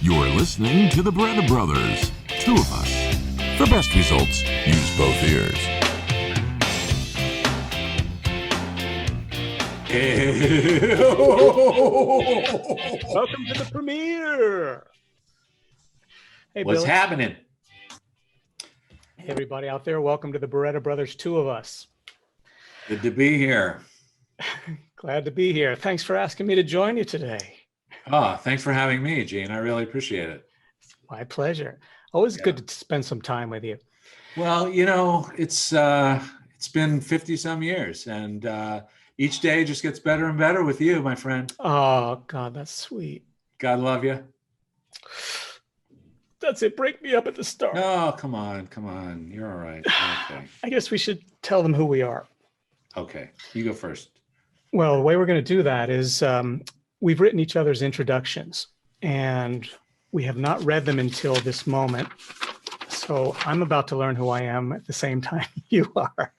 You're listening to the Barretta Brothers, two of us. For best results, use both ears. Welcome to the premiere. Hey, What's Billy. happening? Hey, everybody out there. Welcome to the Barretta Brothers, two of us. Good to be here. Glad to be here. Thanks for asking me to join you today. Thanks for having me, Gene. I really appreciate it. My pleasure. Always good to spend some time with you. Well, you know, it's been 50 some years, and each day just gets better and better with you, my friend. Oh, God, that's sweet. God love you. That's it. Break me up at the start. Oh, come on. You're all right. You're okay. I guess we should tell them who we are. Okay, you go first. Well, the way we're going to do that is we've written each other's introductions, and we have not read them until this moment. So I'm about to learn who I am at the same time you are.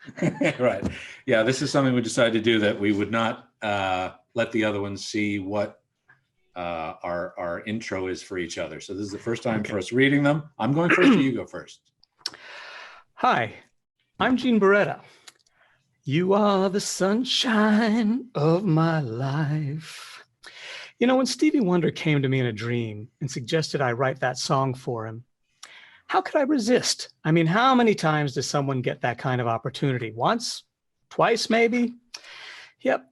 Right. Yeah, this is something we decided to do, that we would not let the other ones see what our intro is for each other. So this is the first time for us reading them. I'm going first, or you go first? Hi, I'm Gene Barretta. You are the sunshine of my life. You know, when Stevie Wonder came to me in a dream and suggested I write that song for him, how could I resist? I mean, how many times does someone get that kind of opportunity? Once? Twice, maybe? Yep.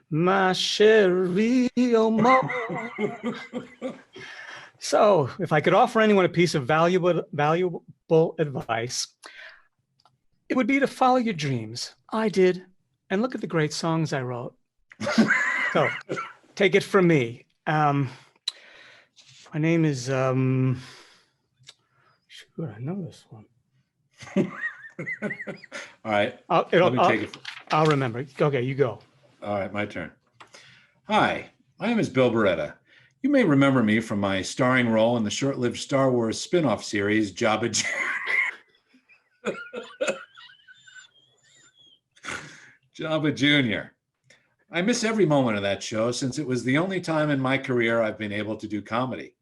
My chérie, oh, mon. So, if I could offer anyone a piece of valuable advice, it would be to follow your dreams. I did. And look at the great songs I wrote. So, take it from me. My name is, shoot, I know this one. All right. Let me take it. I'll remember. Okay, you go. All right, my turn. Hi, my name is Bill Barretta. You may remember me from my starring role in the short-lived Star Wars spin-off series, Jabba Jr. I miss every moment of that show, since it was the only time in my career I've been able to do comedy.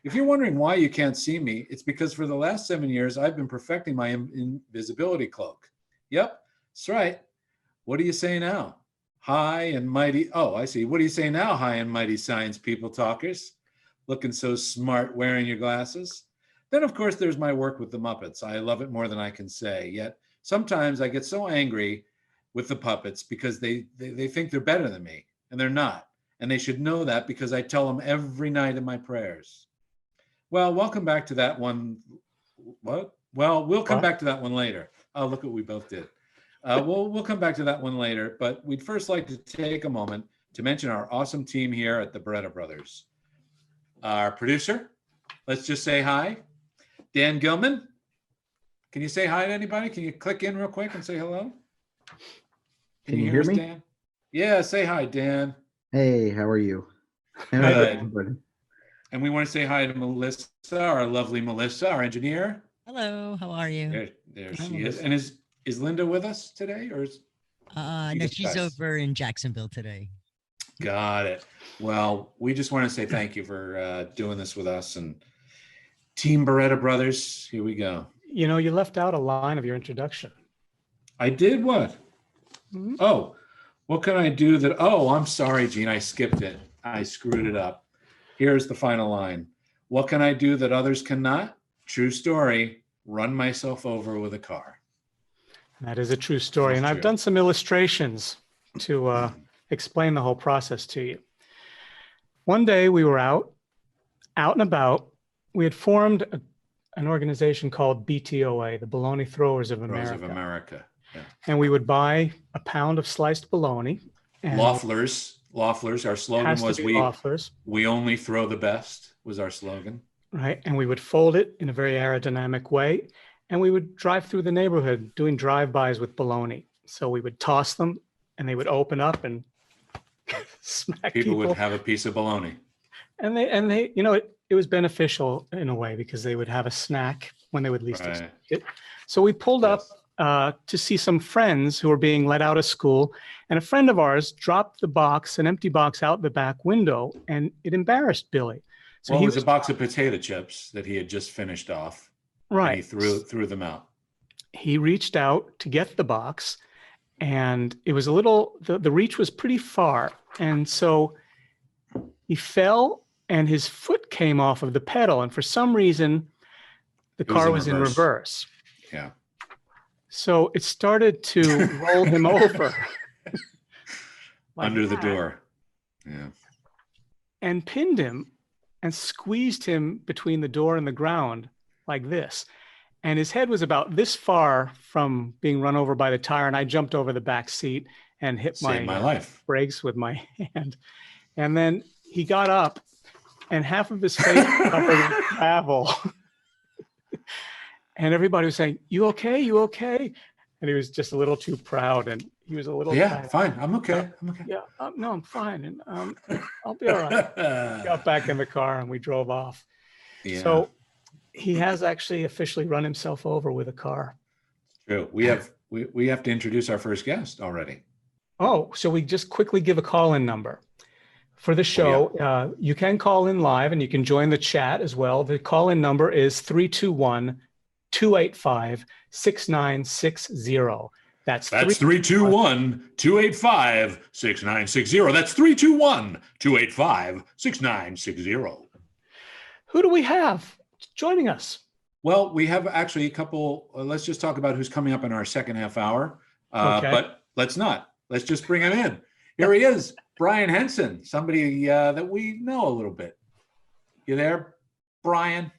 If you're wondering why you can't see me, it's because for the last 7 years, I've been perfecting my invisibility cloak. Yep, that's right. What do you say now? High and mighty. Oh, I see. What do you say now, high and mighty science people talkers? Looking so smart wearing your glasses. Then, of course, there's my work with the Muppets. I love it more than I can say. Yet sometimes I get so angry with the puppets because they think they're better than me, and they're not. And they should know that, because I tell them every night in my prayers. Well, welcome back to that one. What? Well, we'll come back to that one later. Oh, look what we both did. We'll come back to that one later, but we'd first like to take a moment to mention our awesome team here at the Barretta Brothers. Our producer, let's just say hi, Dan Gilman. Can you say hi to anybody? Can you click in real quick and say hello? Can you hear me? Dan? Yeah, say hi, Dan. Hey, how are you? Good. And we want to say hi to Melissa, our lovely Melissa, our engineer. Hello, how are you? There she is. And is Linda with us today, or is no, she's over in Jacksonville today. Got it. Well, we just want to say thank you for doing this with us, and Team Barretta Brothers. Here we go. You know, you left out a line of your introduction. I did what? Mm-hmm. Oh, what can I do that? Oh, I'm sorry, Gene. I skipped it. I screwed it up. Here's the final line. What can I do that others cannot? True story. Run myself over with a car. That is a true story. And I've done some illustrations to explain the whole process to you. One day we were out and about. We had formed an organization called BTOA, the Bologna Throwers of America. Yeah. And we would buy a pound of sliced bologna. And Loefflers. Our slogan was we only throw the best, was our slogan. Right. And we would fold it in a very aerodynamic way. And we would drive through the neighborhood doing drive-bys with bologna. So we would toss them and they would open up and smack people. Would have a piece of bologna. And they, you know, it was beneficial in a way, because they would have a snack when they would least expect it. So we pulled up to see some friends who were being let out of school. And a friend of ours dropped an empty box out the back window, and it embarrassed Billy. So well, it was a box of potato chips that he had just finished off. Right. And he threw them out. He reached out to get the box, and it was a little, the reach was pretty far. And so he fell and his foot came off of the pedal. And for some reason, the car was in reverse. Yeah. So it started to roll him over. Under the door. Yeah. And pinned him and squeezed him between the door and the ground like this. And his head was about this far from being run over by the tire. And I jumped over the back seat and hit my life. brakes with my hand. And then he got up and half of his face covered with gravel. And everybody was saying, "You okay? You okay?" And he was just a little too proud. And he was a little, fine. I'm okay. Yeah, no, I'm fine. And I'll be all right. Got back in the car and we drove off. Yeah. So he has actually officially run himself over with a car. True. We have to introduce our first guest already. Oh, so we just quickly give a call-in number for the show. Oh, yeah. You can call in live and you can join the chat as well. The call-in number is 321-285-6960. That's 321-285-6960. That's 321-285-6960. Who do we have joining us? Well, we have actually a couple. Let's just talk about who's coming up in our second half hour. Okay. But let's not. Let's just bring him in. Here he is, Brian Henson, somebody that we know a little bit. You there, Brian?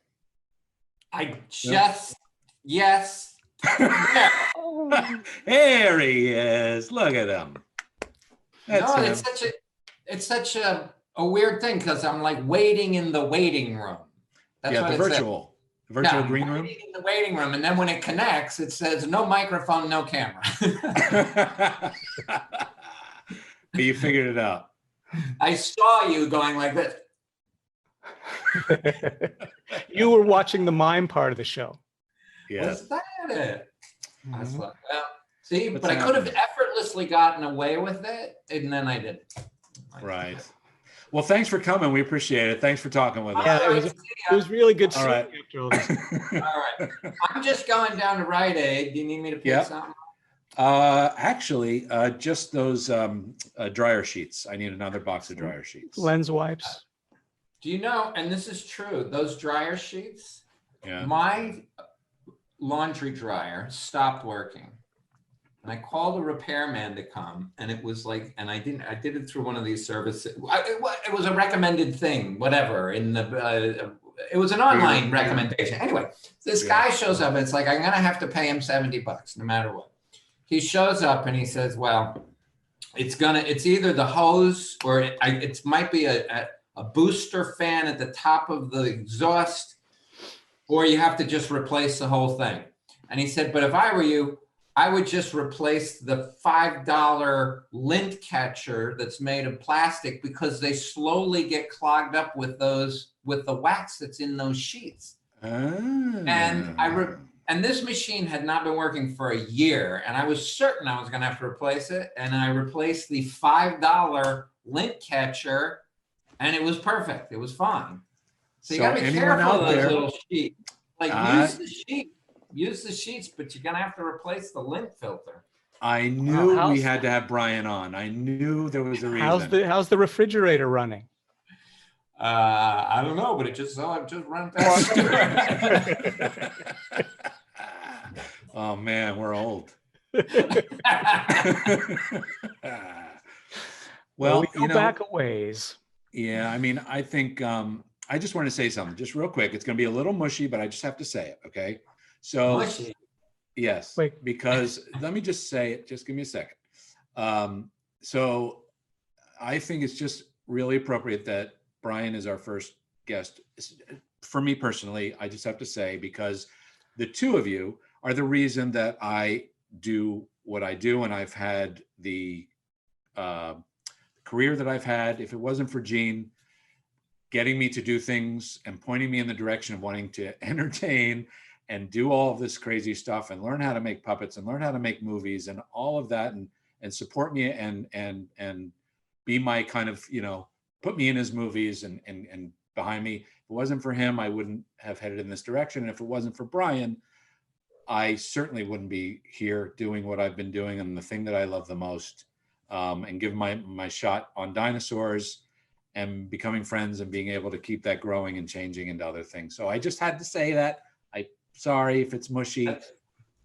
Yes. There he is. Look at him. That's it's such a weird thing because I'm like waiting in the waiting room. That's what the virtual green room. In the waiting room, and then when it connects, it says no microphone, no camera. But you figured it out. I saw you going like this. You were watching the mime part of the show. Yeah. Was that it? Mm-hmm. I was like, well, see, but I could have effortlessly gotten away with it, and then I didn't. Right. Well, thanks for coming. We appreciate it. Thanks for talking with us. Yeah, it was really good. All right. All right. I'm just going down to Rite Aid. Do you need me to pick something? Actually, just those dryer sheets. I need another box of dryer sheets. Lens wipes. Do you know, and this is true, those dryer sheets, yeah. My laundry dryer stopped working. And I called a repairman to come, and it was like, and I did it through one of these services. It was a recommended thing, whatever. It was an online recommendation. Anyway, this guy shows up. It's like, I'm going to have to pay him $70 no matter what. He shows up and he says, well, it's either the hose or it might be a booster fan at the top of the exhaust, or you have to just replace the whole thing. And he said, but if I were you, I would just replace the $5 lint catcher that's made of plastic because they slowly get clogged up with the wax that's in those sheets. And this machine had not been working for a year, and I was certain I was going to have to replace it. And I replaced the $5 lint catcher, and it was perfect. It was fine. So you got to be careful of those little sheets. Like use the sheets, but you're going to have to replace the lint filter. I knew we had to have Brian on. I knew there was a reason. How's the refrigerator running? I don't know, but it just run past. Oh man, we're old. Well, we go back a ways. Yeah, I mean, I think I just want to say something, just real quick. It's going to be a little mushy, but I just have to say it, okay? So, mushy. Yes, because let me just say it. Just give me a second. So, I think it's just really appropriate that Brian is our first guest. For me personally, I just have to say, because the two of you are the reason that I do what I do, and I've had the career that I've had. If it wasn't for Gene getting me to do things and pointing me in the direction of wanting to entertain and do all of this crazy stuff and learn how to make puppets and learn how to make movies and all of that, and support me and be my kind of, put me in his movies and behind me, it wasn't for him, I wouldn't have headed in this direction. And if it wasn't for Brian, I certainly wouldn't be here doing what I've been doing and the thing that I love the most, and give my shot on dinosaurs and becoming friends and being able to keep that growing and changing into other things. So I just had to say that. Sorry if it's mushy,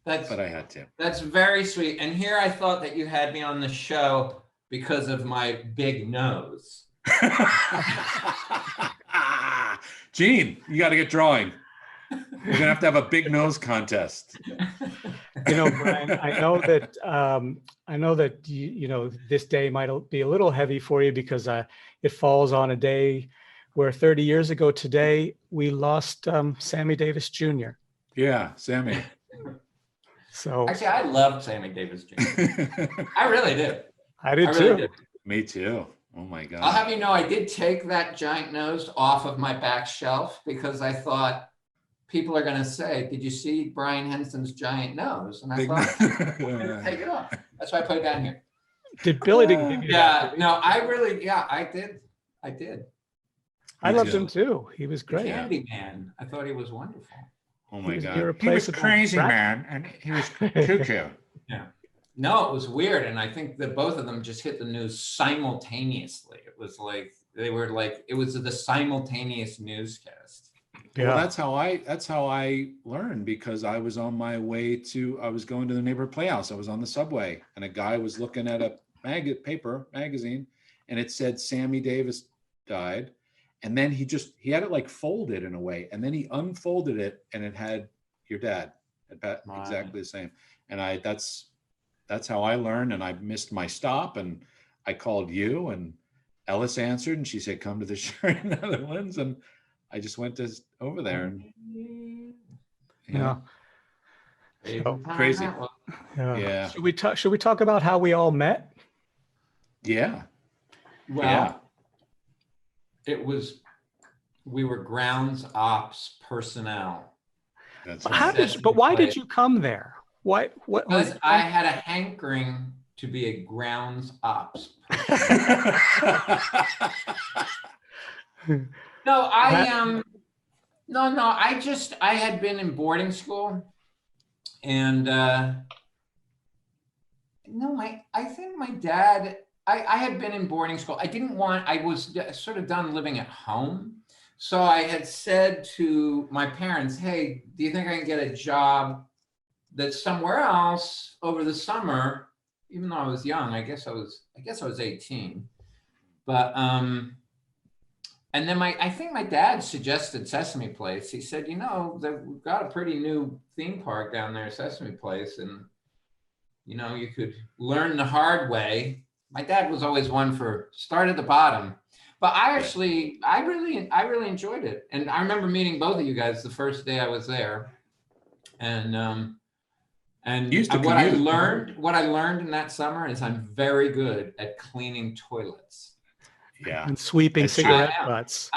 but I had to. That's very sweet. And here I thought that you had me on the show because of my big nose. Gene, you got to get drawing. We're gonna have to have a big nose contest. You know, Brian, I know that you know this day might be a little heavy for you because it falls on a day where 30 years ago today we lost Sammy Davis Jr. Yeah, Sammy. So actually, I loved Sammy Davis Jr. I really did. I did too. Me too. Oh my God. I'll have you know, I did take that giant nose off of my back shelf because I thought people are going to say, "Did you see Brian Henson's giant nose?" And I thought, I'm going to take it off. That's why I put it down here. Did Billy didn't give you that? No, I really, I did. I loved him too. He was great. Candy Man. I thought he was wonderful. Oh my God. He was crazy man, and he was cuckoo. Yeah. No, it was weird. And I think that both of them just hit the news simultaneously. It was like, it was the simultaneous newscast. Yeah. Well, that's how I learned, because I was on my way I was going to the neighborhood playhouse. I was on the subway and a guy was looking at a magazine, and it said Sammy Davis died. And then he had it like folded in a way. And then he unfolded it and it had your dad. Exactly the same. And that's how I learned. And I missed my stop and I called you, and Ellis answered and she said, "Come to the show in the Netherlands." And I just went over there. And yeah. So crazy. Yeah. Should we talk about how we all met? Yeah. Well, yeah. We were grounds ops personnel. Why did you come there? Because I had a hankering to be a grounds ops person. No, I had been in boarding school, and I think my dad, I had been in boarding school. I was sort of done living at home. So I had said to my parents, "Hey, do you think I can get a job that's somewhere else over the summer?" Even though I was young, I guess I was 18. But, and then I think my dad suggested Sesame Place. He said, "You know, we've got a pretty new theme park down there, Sesame Place, and, you know, you could learn the hard way." My dad was always one for start at the bottom, but I really enjoyed it. And I remember meeting both of you guys the first day I was there. And what I learned in that summer is I'm very good at cleaning toilets. Yeah. And sweeping cigarette butts.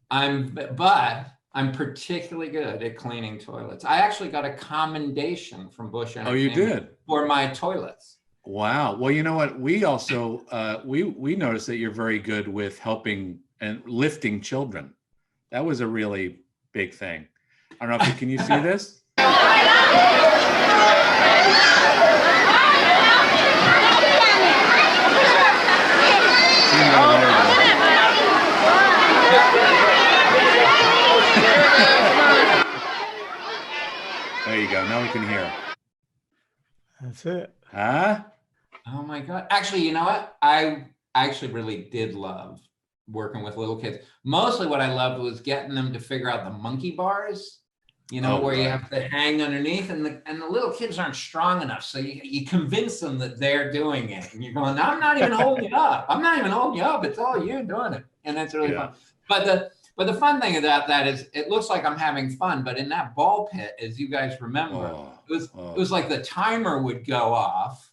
But I'm particularly good at cleaning toilets. I actually got a commendation from Bush Entertainment. Oh, you did? For my toilets. Wow. Well, you know what? We also, we noticed that you're very good with helping and lifting children. That was a really big thing. I don't know if can you see this? There you go. Now we can hear. That's it. Huh? Oh my God. Actually, you know what? I actually really did love working with little kids. Mostly what I loved was getting them to figure out the monkey bars, you know, where you have to hang underneath, and the little kids aren't strong enough. So you convince them that they're doing it. And you're going, "I'm not even holding you up. I'm not even holding you up. It's all you doing it." And that's really fun. But the fun thing about that is it looks like I'm having fun, but in that ball pit, as you guys remember, it was like the timer would go off,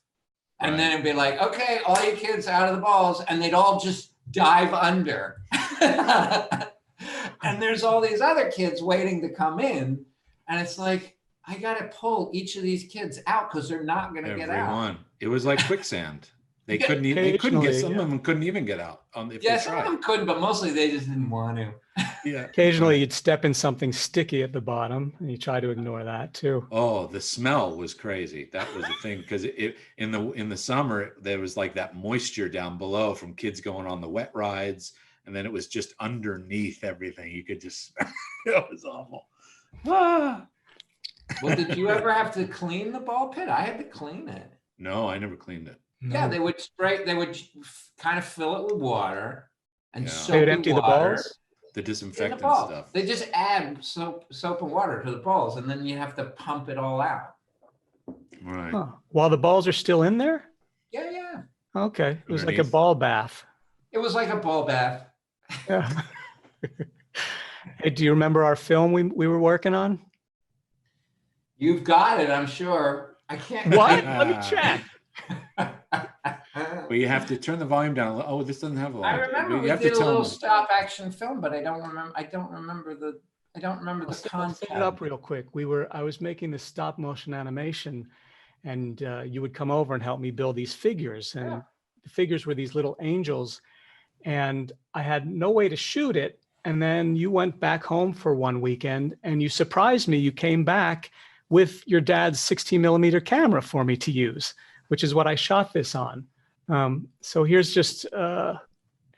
and then it'd be like, "Okay, all you kids out of the balls," and they'd all just dive under. And there's all these other kids waiting to come in, and it's like, I got to pull each of these kids out because they're not going to get out. It was like quicksand. They couldn't. They couldn't get. Some Occasionally, of them couldn't even get out. If Yeah, they some of tried. them couldn't, but mostly they just didn't want to. Yeah. Occasionally, you'd step in something sticky at the bottom, and you try to ignore that too. Oh, the smell was crazy. That was the thing, because in the summer there was like that moisture down below from kids going on the wet rides, and then it was just underneath everything. You could just it was awful. Ah. Well, did you ever have to clean the ball pit? I had to clean it. No, I never cleaned it. Yeah, they would kind of fill it with water and Yeah. They soapy would empty the water balls. The in the disinfectant balls. stuff. They just add soap and water to the balls, and then you have to pump it all out. Right. Huh. While the balls are still in there? Yeah. Okay. It was like a Underneath. ball bath. It was like a ball bath. Yeah. Hey, do you remember our film we were working on? You've got it, I'm sure. I can't. What? Let me check. But you have to turn the volume down. Oh, this doesn't have a I volume. remember You we have did to a tell little them. stop action film, but I don't remember the I'll set content. it up real quick. I was making this stop motion animation, and you would come over and help me build these figures. And Yeah. the figures were these little angels, and I had no way to shoot it. And then you went back home for one weekend, and you surprised me. You came back with your dad's 16 millimeter camera for me to use, which is what I shot this on. So here's just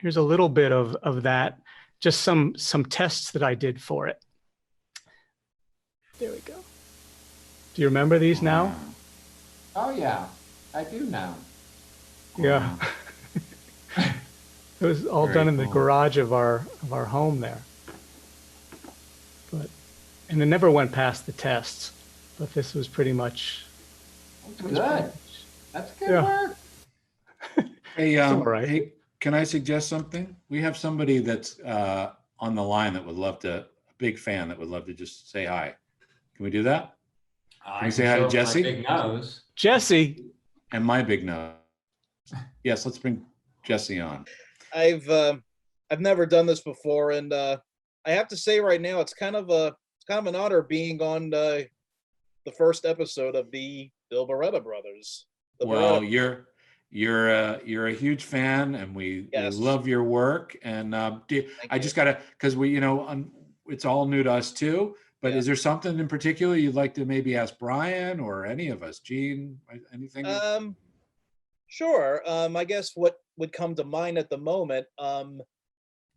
here's a little bit of that, just some tests that I did for it. There we go. Do you remember these now? Oh yeah, I do now. Yeah. It was all Very done in the cool. garage of our home there. And it never went past the tests, but this was pretty much. Good. That's good Yeah. work. Hey, all right. hey, can I suggest something? We have somebody that's on the line that would love to, a big fan that would love to just say hi. Can we do that? I Can we say hi to show my Jesse? Big nose. Jesse. And my big nose. Yes, let's bring Jesse on. I've never done this before, and I have to say right now it's kind of an honor being on the first episode of the Bill Barretta brothers. Well, you're a huge fan, and we love your work. And I just gotta, because it's all new to us too. But is there something in particular you'd like to maybe ask Brian or any of us, Gene? Anything? Sure. I guess what would come to mind at the moment.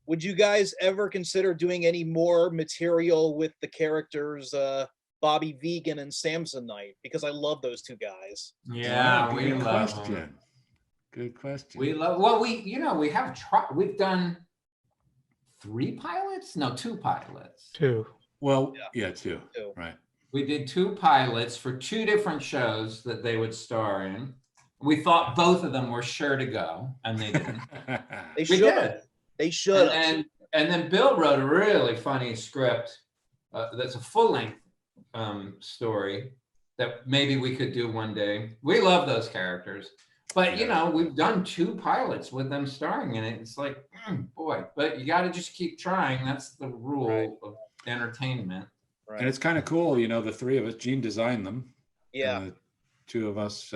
Would you guys ever consider doing any more material with the characters Bobby Vegan and Samsonite? Because I love those two guys. Yeah, we Good love question. them. Good question. We love. Well, we have tried. We've done 3 pilots. No, 2 pilots. 2. Well, yeah, two. Right. We did 2 pilots for 2 different shows that they would star in. We thought both of them were sure to go, and they didn't. They We should. did. They should. And then Bill wrote a really funny script that's a full-length story that maybe we could do one day. We love those characters. But, we've done 2 pilots with them starring in it. It's like, boy, but you got to just keep trying. That's the rule of entertainment. And it's kind of cool, the 3 of us, Gene designed them. Yeah. And the 2 of us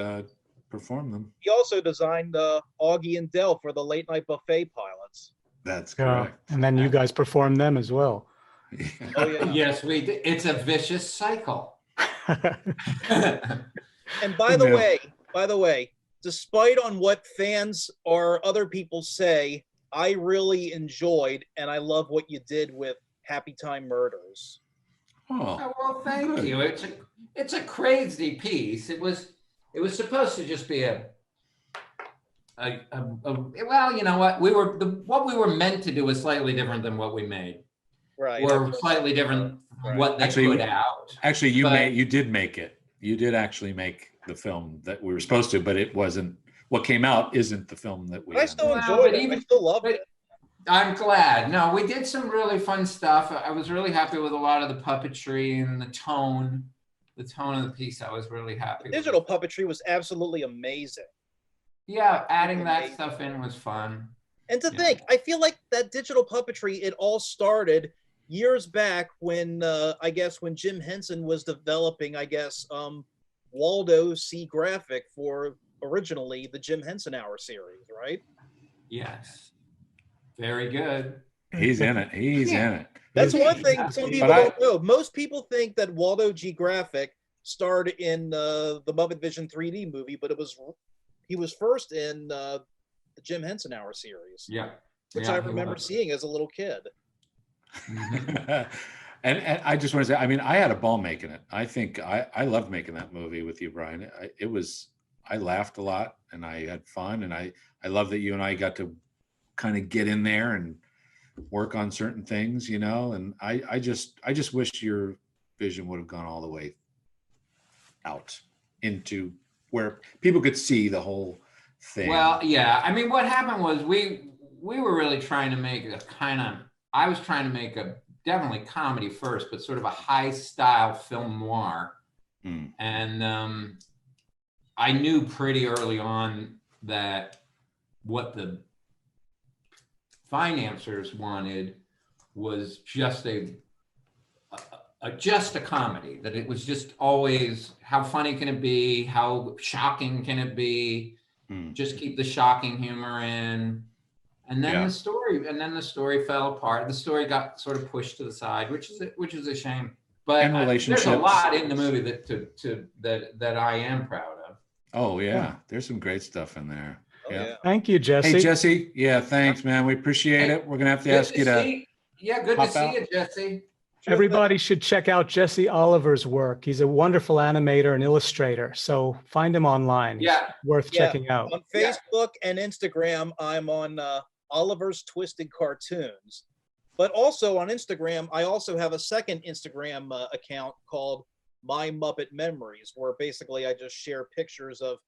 performed them. He also designed Augie and Dell for the late night buffet pilots. That's Yeah. correct. And then you guys performed them as well. Oh yeah. Yes, we did. It's a vicious cycle. And by the way, despite on what fans or other people say, I really enjoyed and I love what you did with Happy Time Murders. Oh, well, thank you. It's a crazy piece. It was supposed to just be well, you know what? What we were meant to do was slightly different than what we made. Right. Or slightly different from what they put out. Actually, you did make it. You did actually make the film that we were supposed to, but it wasn't. What came out isn't the film that we. I still enjoyed it. I still love it. I'm glad. No, we did some really fun stuff. I was really happy with a lot of the puppetry and the tone of the piece. I was really happy. Digital puppetry was absolutely amazing. Yeah, adding that stuff in was fun. And to think, I feel like that digital puppetry, it all started years back when I guess when Jim Henson was developing, Waldo C graphic for originally the Jim Henson Hour series, right? Yes. Very good. He's in it. He's in it. That's one thing some people don't know. Most people think that Waldo G. Graphic starred in the Muppet Vision 3D movie, but he was first in the Jim Henson Hour series. Yeah. Which I remember seeing as a little kid. And I just want to say, I mean, I had a ball making it. I think I loved making that movie with you, Brian. I laughed a lot and I had fun, and I love that you and I got to kind of get in there and work on certain things, you know. And I just wish your vision would have gone all the way out into where people could see the whole thing. Well, yeah. I mean, what happened was we were really trying to make I was trying to make a definitely comedy first, but sort of a high style film noir. And I knew pretty early on that what the financiers wanted was just a comedy, that it was just always, how funny can it be? How shocking can it be? Just keep the shocking humor in. And then the story fell apart. The story got sort of pushed to the side, which is a shame. But there's a lot in the movie that I am proud of. Oh yeah, there's some great stuff in there. Yeah. Thank you, Jesse. Hey Jesse, yeah, thanks, man. We appreciate it. We're gonna have to ask you to. Good to see you, Jesse. Everybody should check out Jesse Oliver's work. He's a wonderful animator and illustrator. So find him online. He's worth checking out. On Facebook and Instagram, I'm on Oliver's Twisted Cartoons. But also on Instagram, I also have a second Instagram account called My Muppet Memories, where basically I just share pictures of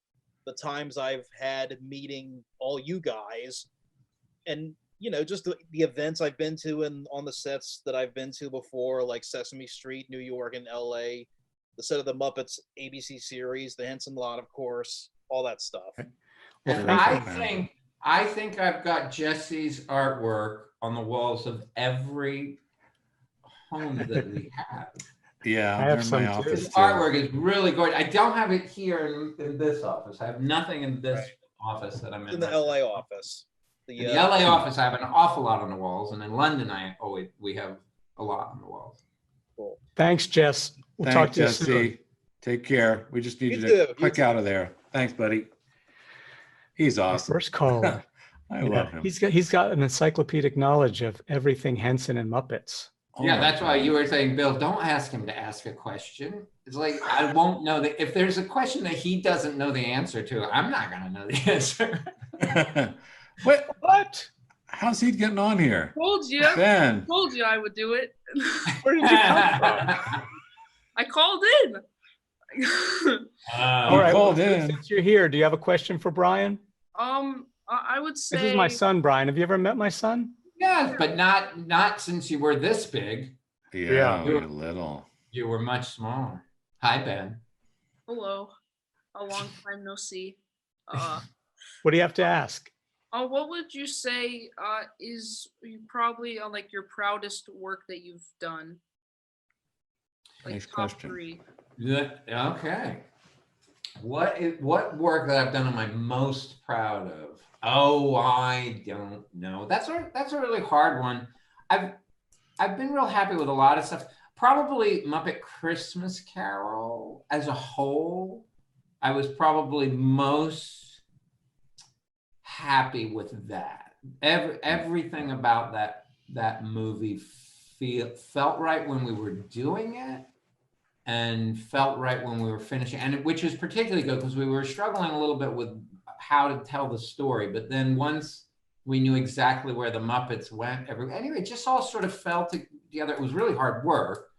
the times I've had meeting all you guys, and you know, just the events I've been to and on the sets that I've been to before, like Sesame Street, New York, and LA, the set of the Muppets ABC series, the Henson lot, of course, all that stuff. And I think I've got Jesse's artwork on the walls of every home that we have. Yeah, I have some my office His artwork is really good. I don't have it here in this office. I have nothing in this office that I'm in. In the LA office. In the LA office, I have an awful lot on the walls, and in London, we have a lot on the walls. Cool. Thanks, Jess. We'll talk to you soon. Take care. We just need you to click out of there. Thanks, buddy. He's awesome. First caller. I love him. He's got an encyclopedic knowledge of everything Henson and Muppets. Yeah, that's why you were saying, Bill, don't ask him to ask a question. It's like, I won't know that if there's a question that he doesn't know the answer to, I'm not going to know the answer. What? How's he getting on here? Told you. Ben. Told you I would do it. Where did you come from? I called in. All right. Called in. Since you're here, do you have a question for Brian? I would say. This is my son, Brian. Have you ever met my son? Yes, but not since you were this big. Yeah, you were little. You were much smaller. Hi, Ben. Hello. A long time no see. What do you have to ask? What would you say is probably like your proudest work that you've done? Like Nice top question. 3. Yeah, okay. What work that I've done am I most proud of? Oh, I don't know. That's a really hard one. I've been real happy with a lot of stuff. Probably Muppet Christmas Carol as a whole. I was probably most happy with that. Everything about that movie felt right when we were doing it, and felt right when we were finishing, and which is particularly good because we were struggling a little bit with how to tell the story. But then once we knew exactly where the Muppets went, anyway, it just all sort of fell together. It was really hard work,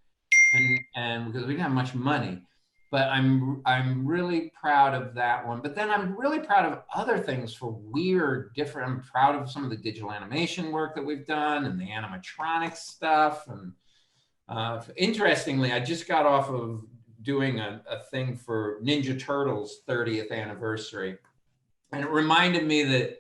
and because we didn't have much money. But I'm really proud of that one. But then I'm really proud of other things for weird, different. I'm proud of some of the digital animation work that we've done and the animatronics stuff. And interestingly, I just got off of doing a thing for Ninja Turtles 30th anniversary. And it reminded me that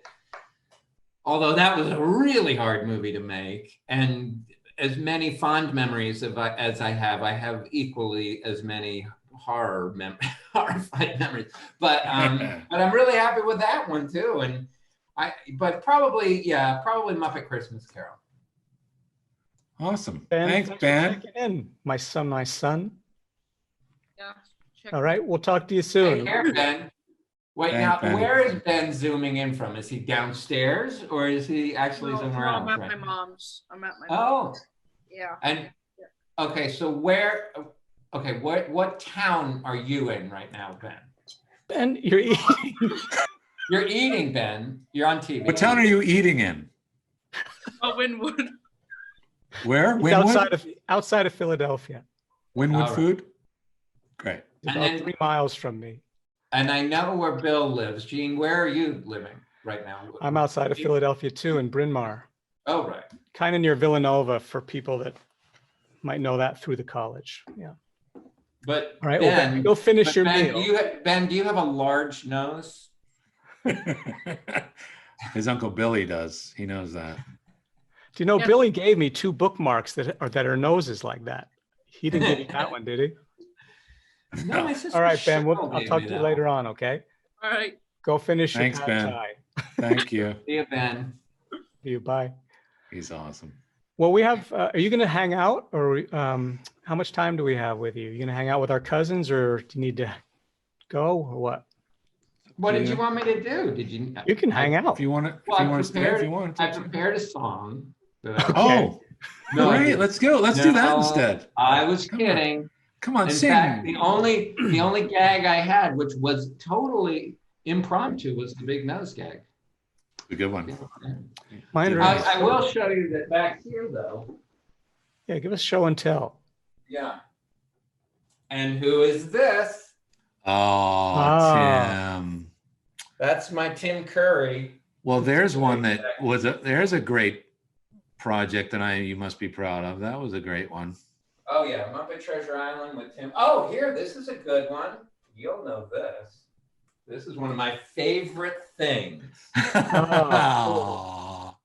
although that was a really hard movie to make, and as many fond memories as I have equally as many horrified memories. But I'm really happy with that one too. And but probably Muppet Christmas Carol. Awesome. Ben, Thanks, for Ben. checking in, my son. Yeah. Check All right, we'll talk to you Take soon. care, Ben. Wait, Thanks, now Ben. where is Ben zooming in from? Is he downstairs or is he actually somewhere else? I'm at right my now? mom's. I'm at my Oh, mom's. Yeah. and okay, so what town are you in right now, Ben? Ben, you're eating. You're eating, Ben. You're on TV. What town are you eating in? Oh, Winwood. Where? He's Winwood? outside of Philadelphia. Winwood All right. food? Great. He's And about then- 3 miles from me. And I know where Bill lives. Gene, where are you living right now? I'm outside of Philadelphia too, in Bryn Mawr, Oh, right. kind of near Villanova for people that might know that through the college. Yeah. But All right, well, Ben, go finish your Ben, meal. Ben, do you have a large nose? His Uncle Billy does. He knows that. Do you know Yeah. Billy gave me 2 bookmarks that are noses like that? He didn't give you that one, did he? No, my sister All right, Ben. Cheryl I'll gave talk me to you that later one. on. Okay. All right. Go finish Thanks, your Ben. pad thai. Thank you. See you, Ben. See you. Bye. He's awesome. Well, we have. Are you going to hang out, or how much time do we have with you? You going to hang out with our cousins, or do you need to go, or what? What did Yeah. you want me to do? Did you? You can hang out. If you want to, Well, if you want I to. prepared a song. that I- Oh, No, I great. didn't. Let's go. Let's do that No, instead. I was Come on. kidding. Come on, In sing. fact, the only gag I had, which was totally impromptu, was the big nose gag. A good one. Mine are- I will show you that back here, though. Yeah, give us show and tell. Yeah. And who is this? Oh, Ah. Tim. That's my Tim Curry. Well, there's one that there's a great project that you must be proud of. That was a great one. Oh yeah, Muppet Treasure Island with Tim. Oh, here, this is a good one. You'll know this. This is one of my favorite things. Oh.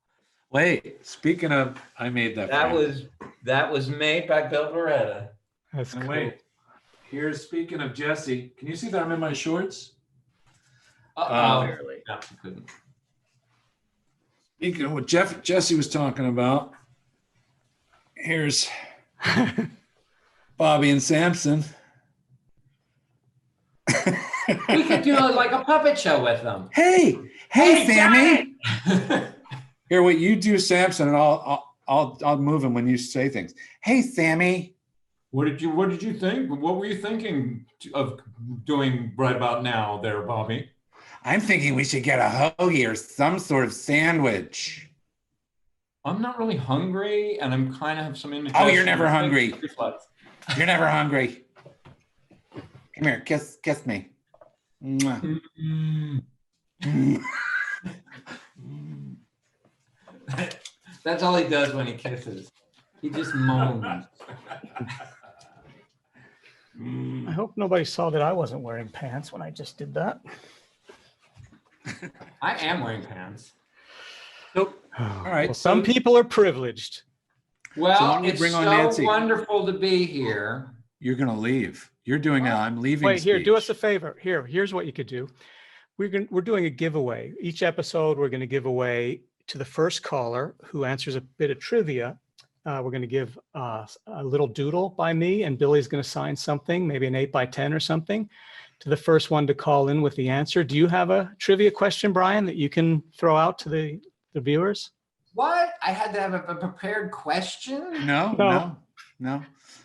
Wait, speaking of, I made that. That was made by Bill Barretta. That's And cool. wait, here's speaking of Jesse. Can you see that I'm in my shorts? Barely. No, I couldn't. Speaking of what Jesse was talking about, here's Bobby and Samson. We could do like a puppet show with them. Hey, Sammy. Johnny! Here, wait, you do Samson, and I'll move him when you say things. Hey, Sammy. What did you think? What were you thinking of doing right about now, there, Bobby? I'm thinking we should get a hoagie or some sort of sandwich. I'm not really hungry, and I'm kind of have some indigestion. Oh, you're never hungry. Reflux. You're never hungry. Come here, kiss me. Mwah. That's all he does when he kisses. He just moans. I hope nobody saw that I wasn't wearing pants when I just did that. I am wearing pants. Nope. All right. Well, some people are privileged. Well, why don't we it's bring on so Nancy? wonderful to be here. You're gonna leave. You're doing a I'm leaving. Wait, here, do us a speech. favor. Here's what you could do. We're doing a giveaway. Each episode, we're going to give away to the first caller who answers a bit of trivia. We're going to give a little doodle by me, and Billy's going to sign something, maybe an 8x10 or something, to the first one to call in with the answer. Do you have a trivia question, Brian, that you can throw out to the viewers? What? I had to have a prepared question? No.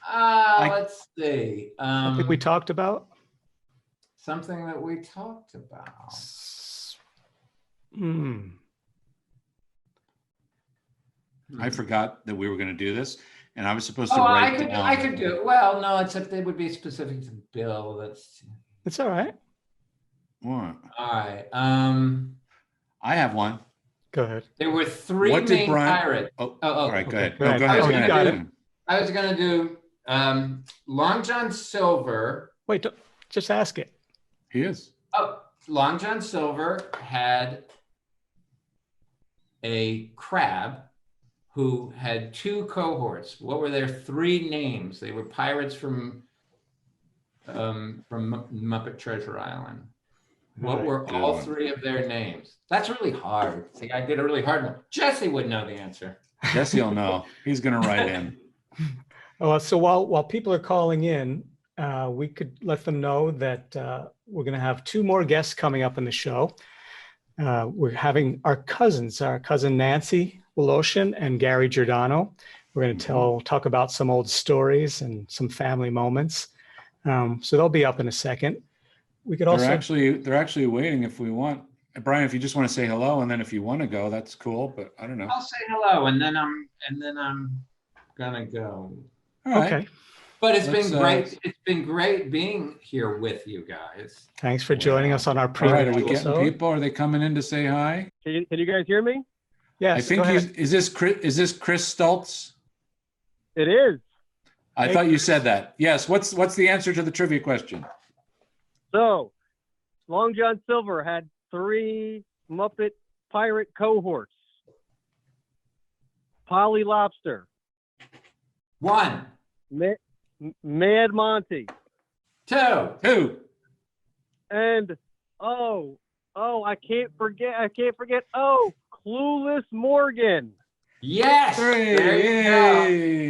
Let's see. Something we talked about? Something that we talked about. I forgot that we were going to do this, and I was supposed to Oh, write down. I could do it. Well, no, except it would be specific to Bill. That's It's all right. What? all right. I have one. Go ahead. There were three What did main Brian? pirates. Oh, Oh, all right. Go okay, ahead. go No, ahead. go ahead. Oh, go you ahead. got it. I was gonna do Long John Silver. Wait, just ask it. He is. Oh, Long John Silver had a crab who had two cohorts. What were their three names? They were pirates from from Muppet Treasure Island. What Right. were Good all one. three of their names? That's really hard. See, I did a really hard one. Jesse would know the answer. Jesse will know. He's going to write in. So while people are calling in, we could let them know that we're going to have two more guests coming up in the show. We're having our cousin Nancy Woloszyn and Gary Giordano. We're going to talk about some old stories and some family moments. So they'll be up in a second. We could also They're actually waiting if we want. Brian, if you just want to say hello, and then if you want to go, that's cool. But I don't know. I'll say hello, and then I'm gonna go. All right. Okay. But it's been great. It's been great being here with you guys. Thanks for joining us on our All previous right. Are we getting episode. people? Are they coming in to say hi? Can you guys hear me? Yes. I think is this Chris Stultz? It is. I thought you said that. Yes. What's the answer to the trivia question? So, Long John Silver had 3 Muppet pirate cohorts. Polly Lobster, 1, Mad Monty, 2, and I can't forget. Clueless Morgan. Yes. 3. There you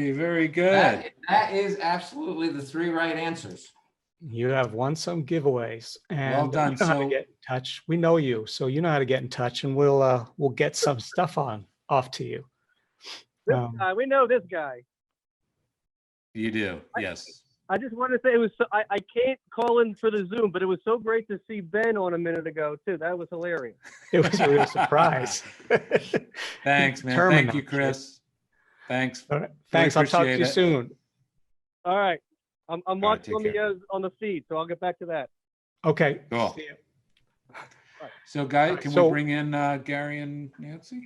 Yay. Very good. that is absolutely the 3 right answers. You have won some giveaways, and Well done. you know how to So- get in touch. We know you, so you know how to get in touch, and we'll get some stuff off to you. This guy, we know this guy. You do. Yes. I just want to say it was. I can't call in for the Zoom, but it was so great to see Ben on a minute ago too. That was hilarious. It was a real surprise. Thanks, man. Determined Thank you, on Chris. Thanks. All right. Thanks. I'll talk to you appreciate it. soon. All right, I'm watching take on the feed, so I'll get back to that. Okay. Cool. See you. So, Guy, right, can so- we bring in Gary and Nancy?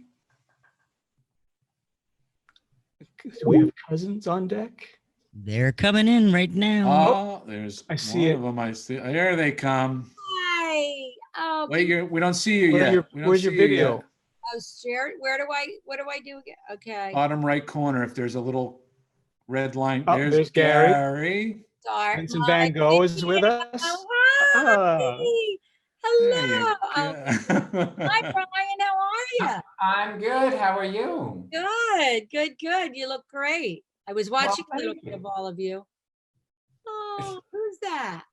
Do we have cousins on deck? They're coming in right now. Oh, there's I see one it. of them. I see. There they come. Hi. Oh, Wait, we don't see you yet. We don't Where's your see you video? yet. oh, share. What do I do again? Okay. Bottom right corner, if there's a little red line. Oh, there's Gary. Gary. Start. Henson Van Gogh is with us. Oh, Ah. hi. There you Hello. go. Hi, Brian. How are you? I'm good. How are you? Good. You look great. I was watching a little thank bit you. of all of you. Oh, who's that?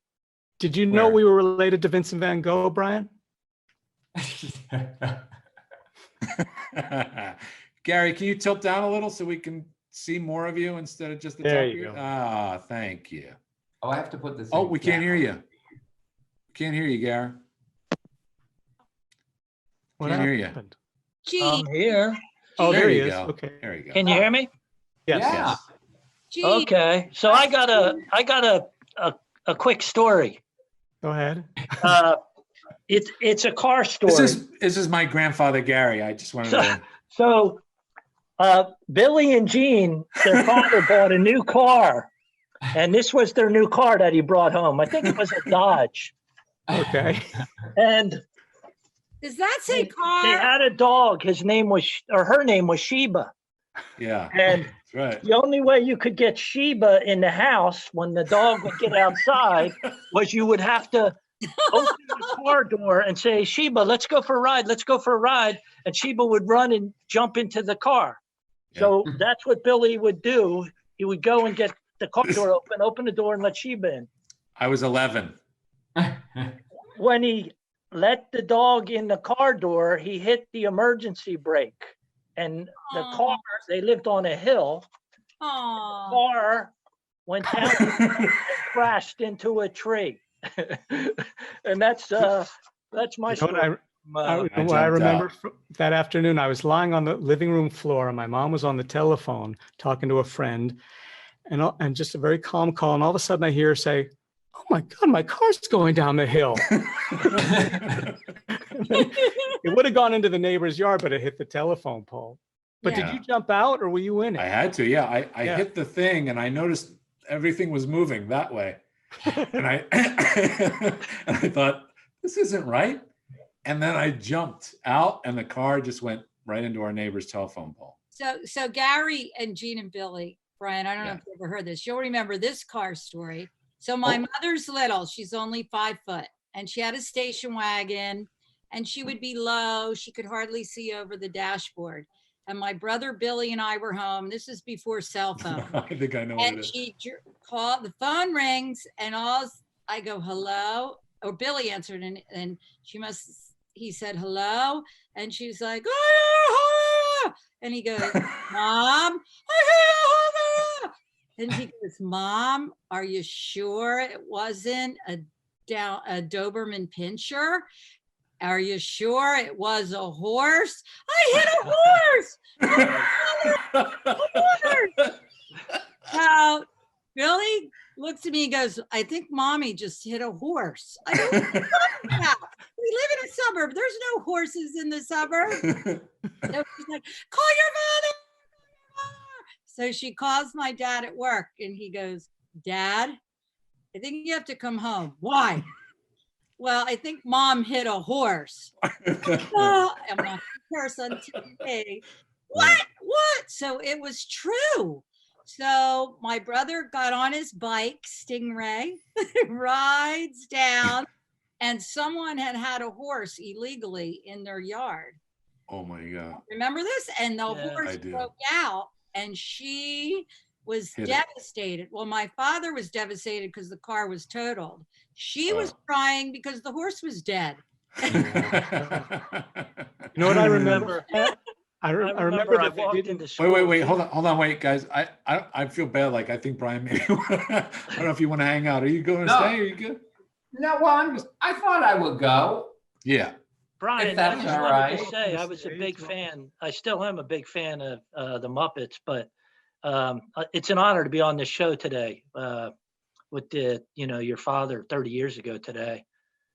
Did you know Where? we were related to Vincent Van Gogh, Brian? Gary, can you tilt down a little so we can see more of you instead of just the There top of you your? go. Ah, thank you. Oh, I have to put this. Oh, in. we can't Yeah. hear you. Can't hear you, Gary. What Can't hear you. happened? Gee, Here. Oh, there he you is. go. Okay. There you go. Can you hear me? Yes. Yeah. gee. Okay. So I got a quick story. Go ahead. It's a car story. This is my grandfather, Gary. I just wanted to. So Billy and Jean, their father bought a new car, and this was their new car that he brought home. I think it was a Dodge. Okay. And Does that say they car? had a dog. Her name was Sheba. Yeah, And that's right. the only way you could get Sheba in the house when the dog would get outside was you would have to open the car door and say, Sheba, let's go for a ride. Let's go for a ride. And Sheba would run and jump into the car. So that's what Billy would do. He would go and get the car door open the door and let Sheba in. I was 11. When he let the dog in the car door, he hit the emergency brake. And the car, they lived on a hill. Oh, Car went down and crashed into a tree. And that's my You know what story. what I remember that afternoon, I was lying on the living room floor and my mom was on the telephone talking to a friend and just a very calm call. And all of a sudden I hear her say, "Oh my God, my car's going down the hill." It would have gone into the neighbor's yard, but it hit the telephone pole. But Yeah. did you jump out or were you in I it? had to. Yeah, I Yeah. hit the thing and I noticed everything was moving that way, and I and I thought this isn't right. And then I jumped out, and the car just went right into our neighbor's telephone pole. so Gary and Jean and Billy, Brian, I don't know Yeah. if you ever heard this. You'll remember this car story. So my mother's little, she's only 5 foot, and she had a station wagon, and she would be low. She could hardly see over the dashboard. And my brother Billy and I were home. This is before cell phone. I think I know what it And is. she called, the phone rings, and I go, hello, or Billy answered, and he said, hello. And she's like, oh, and he goes, Mom, and he goes, Mom, are you sure it wasn't a Doberman Pinscher? Are you sure it was a horse? I hit a horse! A horse! So Billy looks at me and goes, I think Mommy just hit a horse. I go, what are you talking about? We live in a suburb. There's no horses in the suburb. So she's like, call your mother. So she calls my dad at work, and he goes, Dad, I think you have to come home. Why? Well, I think Mom hit a horse. Oh, I'm not a person today. What? So it was true. So my brother got on his bike, Stingray, rides down, and someone had a horse illegally in their yard. Oh my God. Remember this? And the horse broke out, and she was devastated. Well, my father was devastated because the car was totaled. She was crying because the horse was dead. You know what I remember? I remember I that they walked didn't. into school. Wait, hold on, wait, guys. I feel bad. Like I think Brian maybe. I don't know if you want to hang out. Are you going to stay? Are you good? No, well, I thought I would go. Yeah. Brian, If that's I just all wanted right. to say I was a big fan. I still am a big fan of the Muppets, but it's an honor to be on this show today with your father 30 years ago today.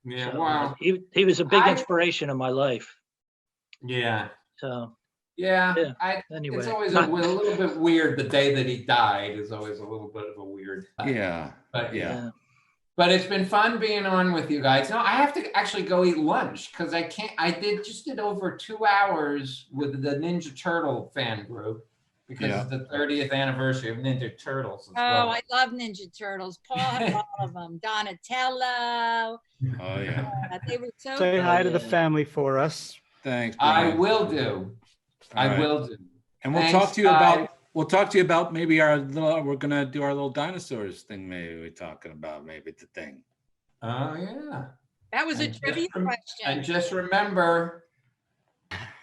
Yeah, So, wow. He was a big inspiration in my life. Yeah. So yeah. Anyway, it's always a little bit weird. The day that he died is always a little bit of a weird. Yeah. But yeah. But it's been fun being on with you guys. No, I have to actually go eat lunch because I can't. I did over 2 hours with the Ninja Turtle fan group because it's the 30th anniversary of Ninja Turtles. I love Ninja Turtles. Paul had all of them. Donatello. Oh yeah. They were so Say good. hi to the family for us. Thanks, I Brian. will do. I will do. And we'll talk to you about. We'll talk to you about maybe we're gonna do our little dinosaurs thing. Maybe we're talking about maybe the thing. Oh yeah. That was a trivia question. And just remember,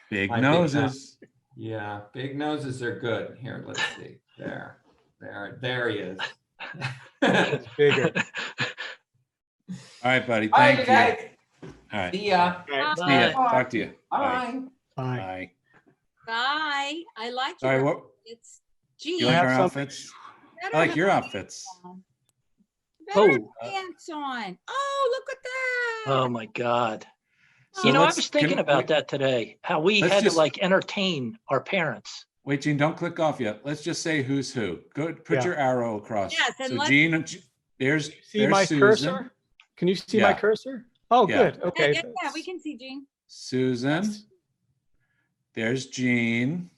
big noses. Yeah, big noses are good. Here, let's see. There he is. It's bigger. All right, buddy. All right, Thank you you. guys. All right. See ya. See ya. Talk to you. Bye. Bye. Bye. I like Sorry, your what? outfits. Gee, You like our outfits? I like your outfits. Better pants on. Oh, look at that. Oh my God. So I was thinking about that today, how we had to entertain our parents. Wait, Gene, don't click off yet. Let's just say who's who. Go put your arrow across. Yes, and so Gene, there's my Susan. cursor? Can you see my cursor? Oh, good. Okay. Yeah, we can see Gene. Susan. There's Gene.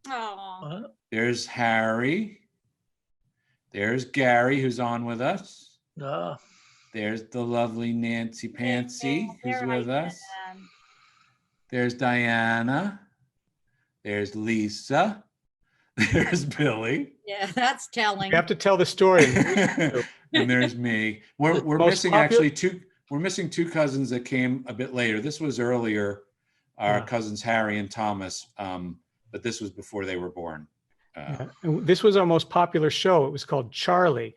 Oh. There's Harry. There's Gary, who's on with us. There's the lovely Nancy Pansy, who's with us. There's Diana. There's Lisa. There's Billy. Yeah, that's telling. You have to tell the story. And there's me. We're missing actually two. We're missing two cousins that came a bit later. This was earlier. Our cousins Harry and Thomas, but this was before they were born. And this was our most popular show. It was called Charlie,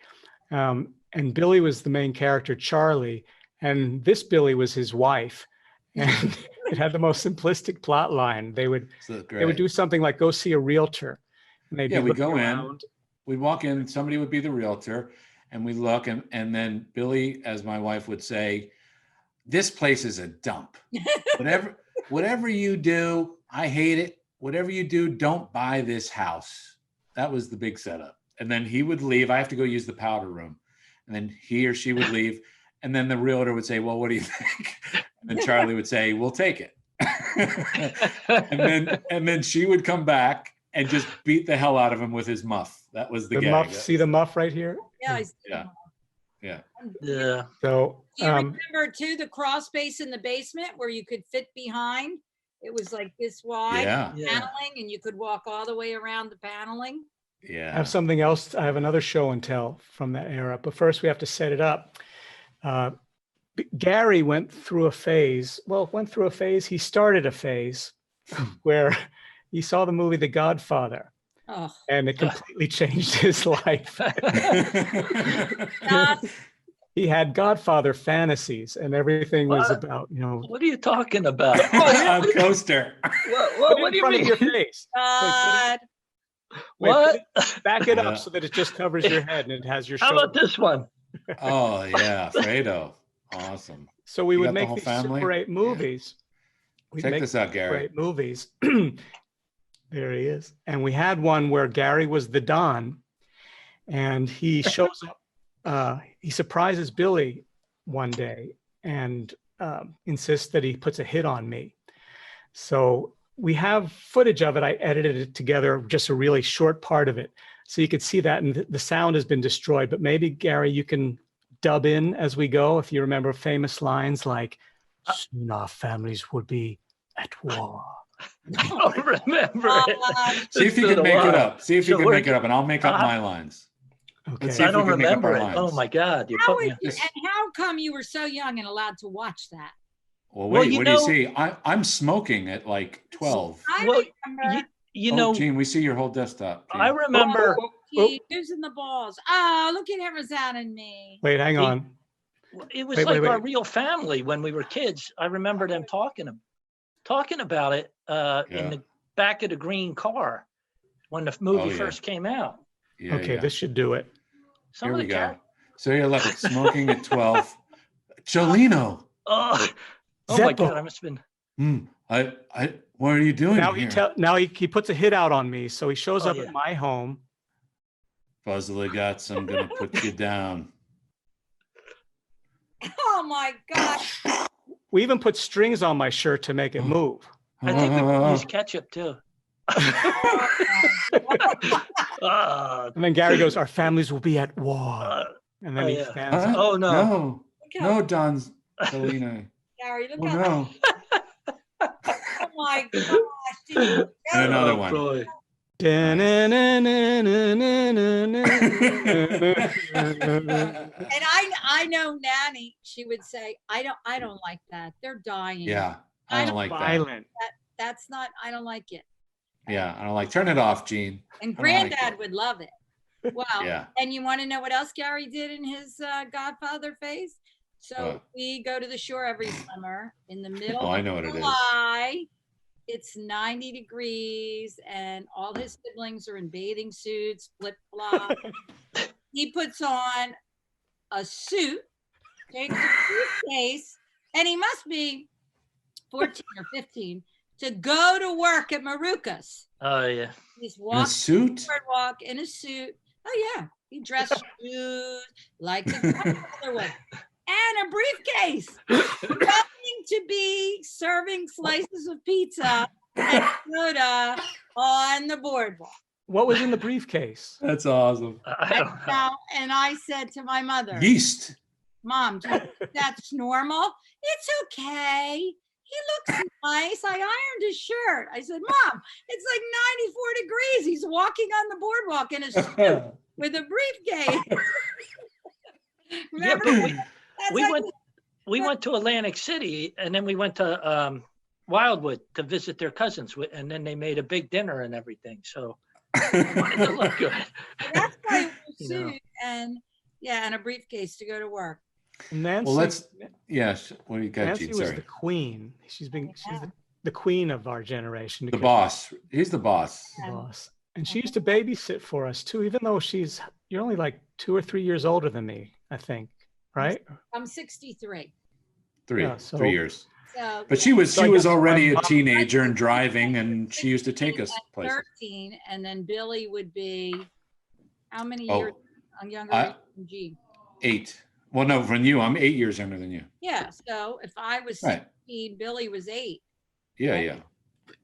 and Billy was the main character, Charlie, and this Billy was his wife, and it had the most simplistic plot line. They would do something like go see a realtor, and they'd we'd go in, we'd walk in, somebody would be the realtor, and we look, and then Billy, as my wife would say, "This place is a dump. Whatever you do, I hate it. Whatever you do, don't buy this house." That was the big setup. And then he would leave. I have to go use the powder room. And then he or she would leave. And then the realtor would say, "Well, what do you think?" And then Charlie would say, "We'll take it." and then she would come back and just beat the hell out of him with his muff. That was the gag. Muff. See the muff right here? Yeah, I see. Yeah. Yeah. So Do you remember too the crawl space in the basement where you could fit behind? It was like this wide paneling, and you could walk all the way around the paneling. Yeah. I have something else. I have another show and tell from that era, but first we have to set it up. Gary went through a phase. He started a phase where he saw the movie The Godfather. Oh. And it completely changed his life. He had Godfather fantasies, and everything was about, What are you talking about? A coaster. What do you mean? Your face. What? Back it up so that it just covers your head and it has your How shoulder. about this one? Oh yeah, Fredo. Awesome. So we You would got the make whole these family? Super 8 movies. We'd Check make this out, Super Gary. 8 movies. There he is. And we had one where Gary was the Don, and he shows up. He surprises Billy one day and insists that he puts a hit on me. So we have footage of it. I edited it together, just a really short part of it. So you could see that, and the sound has been destroyed. But maybe, Gary, you can dub in as we go, if you remember famous lines like, soon our families would be at war. I don't remember it. See if you can make it up. See if you can make it up, and I'll make up my lines. Okay. Let's see if I don't we can make up our remember it. lines. Oh my God! You How put me. and how come you were so young and allowed to watch that? Well, Well, wait. you What do you know- see? I'm smoking at like 12. Well, remember. you Oh, know, Gene, we see your whole desktop. Gene. I remember. Gee, losing the balls. Oh, look at him resounding me. Wait, hang on. It was Wait, like wait, our wait. real family when we were kids. I remember them talking about it in the back of the green car when the movie first came out. Yeah, Okay, yeah. this should do it. Some Here of we the go. char- So you're like smoking at 12. Cholino. Oh my Zeppo. God! I must have been. What are you doing Now here? he puts a hit out on me. So he shows Oh, up at my home. Fuzzlegats, I'm gonna put you down. Oh my God. We even put strings on my shirt to make it move. I think we used ketchup too. And then Gary goes, our families will be at war. And then he stands up. Oh no! No, Don Cholino. Gary, look Oh how. no. Oh my gosh. Did you And another Oh, one. boy. And I know Nanny, she would say, I don't like that. They're dying. Yeah, I don't like that. Violent. That's not, I don't like it. Yeah, I don't like. Turn it off, Gene. And I don't like Granddad would love it. Well, Yeah. and you want to know what else Gary did in his Godfather phase? So we go to the shore every summer in the middle Oh, I of know what it is. July. It's 90 degrees and all his siblings are in bathing suits, flip-flops. He puts on a suit, takes a suitcase, and he must be 14 or 15 to go to work at Maruka's. Oh yeah. He's In a walking suit? the boardwalk in a suit. Oh yeah, he dressed shoes like the grandmother would, and a briefcase. Nothing to be serving slices of pizza and soda on the boardwalk. What was in the briefcase? That's awesome. And I said to my mother, Yeast. Mom, do you think that's normal? It's okay. He looks nice. I ironed his shirt. I said, Mom, it's like 94 degrees. He's walking on the boardwalk in a suit with a briefcase. Remember? Yeah, but we went to Atlantic City and then we went to Wildwood to visit their cousins, and then they made a big dinner and everything. So I wanted to look good. That's why a You know. suit and a briefcase to go to work. Nancy, Well, let's. Yes. What do you got, Nancy Gene? was Sorry. the queen. She's the queen of our generation. The because- boss. He's the boss. The boss. And she used to babysit for us too, even though you're only like 2 or 3 years older than me, I think, right? I'm 63. 3 Yeah, so- 3 years. So, But she was So I guess already a my- teenager and driving, and she used to take us places. 13, and then Billy would be how many Oh, years younger I- than G? 8. Well, no, from you, I'm 8 years younger than you. Yeah. So if I was Right. 16, Billy was 8. Yeah, yeah.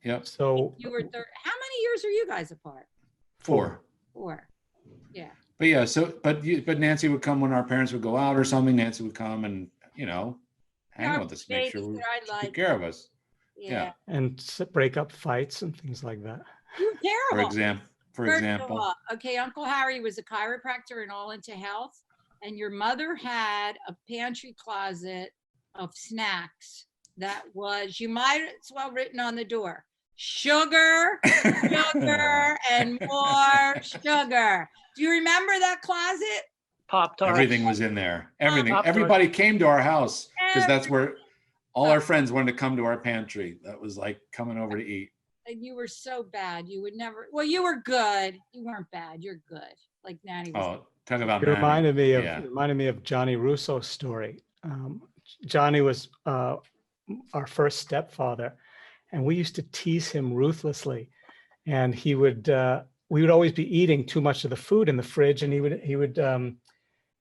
Yep. So You were 3. How many years are you guys apart? 4. 4. Yeah. But yeah, but Nancy would come when our parents would go out or something. Nancy would come and, hang with us, make sure she took care of us. Yeah. And break up fights and things like that. You're terrible. For example. Okay, Uncle Harry was a chiropractor and all into health, and your mother had a pantry closet of snacks that was, you might as well written on the door, sugar, sugar, and more sugar. Do you remember that closet? Pop-Tart. Everything was in there. Everything. Everybody came to our house because that's where all our friends wanted to come to our pantry. That was like coming over to eat. And you were so bad. You would never, well, you were good. You weren't bad. You're good. Like Nanny was. Oh, talk about It Nanny. reminded me of Johnny Russo's story. Johnny was our first stepfather, and we used to tease him ruthlessly. And we would always be eating too much of the food in the fridge, and he would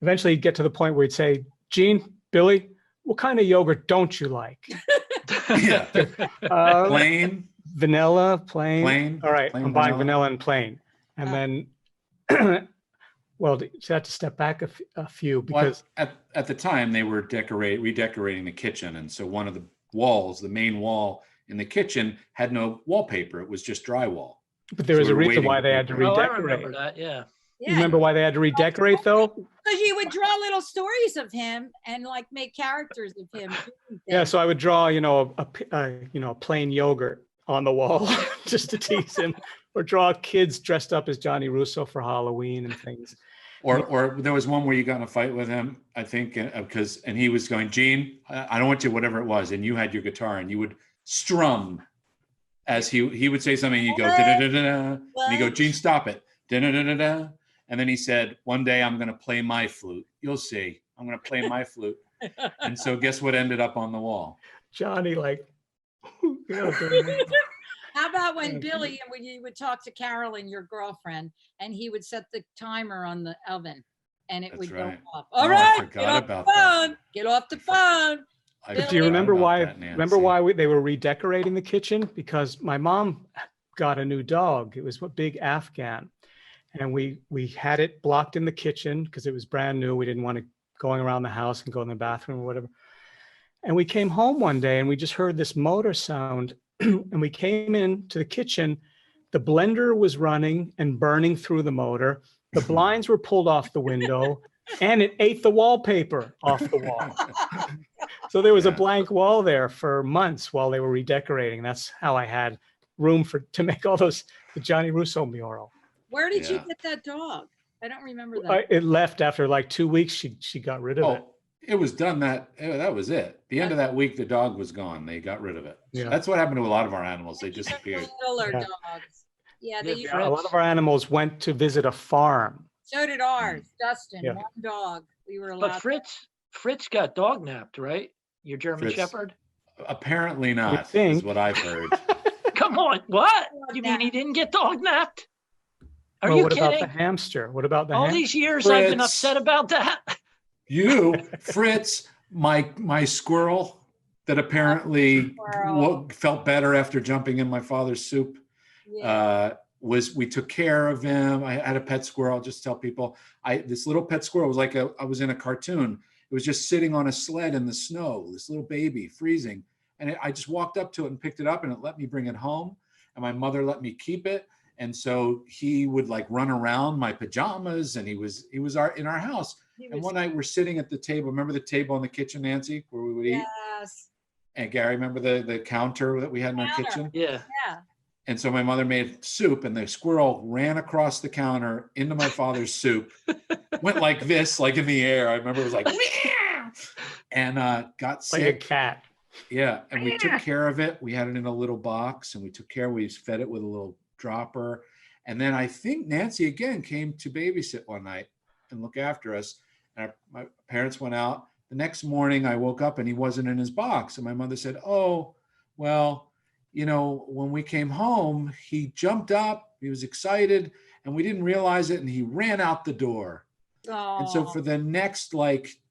eventually get to the point where he'd say, "Gene, Billy, what kind of yogurt don't you like?" Yeah. Plain. Vanilla, plain. All right, plain I'm buying vanilla and plain. And then, well, you had to step back a few because at the time they were redecorating the kitchen, and so one of the walls, the main wall in the kitchen, had no wallpaper. It was just drywall. But there was a reason why they had to redecorate. I remember that. Yeah. You remember why they had to redecorate though? Because you would draw little stories of him and like make characters of him. Yeah, so I would draw, a plain yogurt on the wall just to tease him, or draw kids dressed up as Johnny Russo for Halloween and things. Or there was one where you got in a fight with him, I think, and he was going, "Gene, I don't want you," whatever it was, and you had your guitar and you would strum as he would say something, and you go da da da da, and you go, "Gene, stop it, da da da da da," and then he said, "One day I'm going to play my flute. You'll see. I'm going to play my flute." And so guess what ended up on the wall? Johnny, like, how about when Billy, when you would talk to Carolyn, your girlfriend, and he would set the timer on the oven and it would go off. All right, get off the phone. Get off the phone. Do you remember why? They were redecorating the kitchen? Because my mom got a new dog. It was a big Afghan, and we had it blocked in the kitchen because it was brand new. We didn't want it going around the house and go in the bathroom or whatever. And we came home one day and we just heard this motor sound, and we came into the kitchen. The blender was running and burning through the motor. The blinds were pulled off the window, and it ate the wallpaper off the wall. So there was a blank wall there for months while they were redecorating. That's how I had room to make all the Johnny Russo mural. Where did you get that dog? I don't remember that. It left after like 2 weeks. She got rid of it. It was done. That was it. The end of that week, the dog was gone. They got rid of it. Yeah. That's what happened to a lot of our animals. They disappeared. Dogs. Yeah, a lot of our animals went to visit a farm. So did ours, Dustin. One dog. We were allowed. But Fritz got dog napped, right? Your German Shepherd? Apparently not, is what I've heard. Come on, what? You mean he didn't get dog napped? Are you what kidding? About the hamster? What about the hamster? All these years I've been upset about that. Fritz, my squirrel that apparently felt better after jumping in my father's soup. We took care of him. I had a pet squirrel. I'll just tell people, this little pet squirrel was like I was in a cartoon. It was just sitting on a sled in the snow, this little baby freezing. And I just walked up to it and picked it up, and it let me bring it home. And my mother let me keep it. And so he would like run around my pajamas, and he was in our house. And one night we're sitting at the table. Remember the table in the kitchen, Nancy, where we would eat? Yes. And Gary, remember the counter that we had in our kitchen? Yeah. And so my mother made soup, and the squirrel ran across the counter into my father's soup, went like this, like in the air. I remember it was like, and got sick. Like a cat. Yeah. And we took care of it. We had it in a little box, and we fed it with a little dropper. And then I think Nancy again came to babysit one night and look after us. And my parents went out. The next morning I woke up and he wasn't in his box. And my mother said, "Oh, well, when we came home, he jumped up, he was excited, and we didn't realize it. And he ran out the door." And so for the next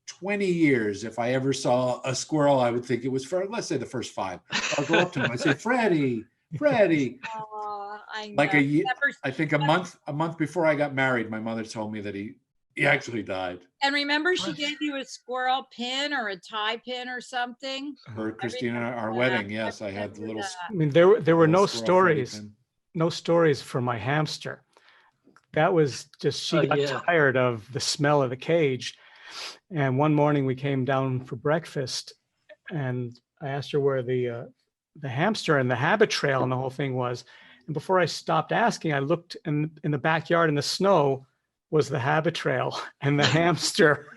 20 years, if I ever saw a squirrel, I would think it was let's say the first 5. I'll go up to him. I say, Freddie. I Like know. a year, Remember- I think a month before I got married, my mother told me that he actually died. And remember, she gave you a squirrel pin or a tie pin or something. For Christina, our that. wedding, yes, I had the little. I mean, there were little no squirrel Freddy stories, pin. no stories for my hamster. That was just, she got tired of the smell of the cage. And one morning we came down for breakfast and I asked her where the hamster and the habit trail and the whole thing was. And before I stopped asking, I looked in the backyard in the snow was the habit trail and the hamster.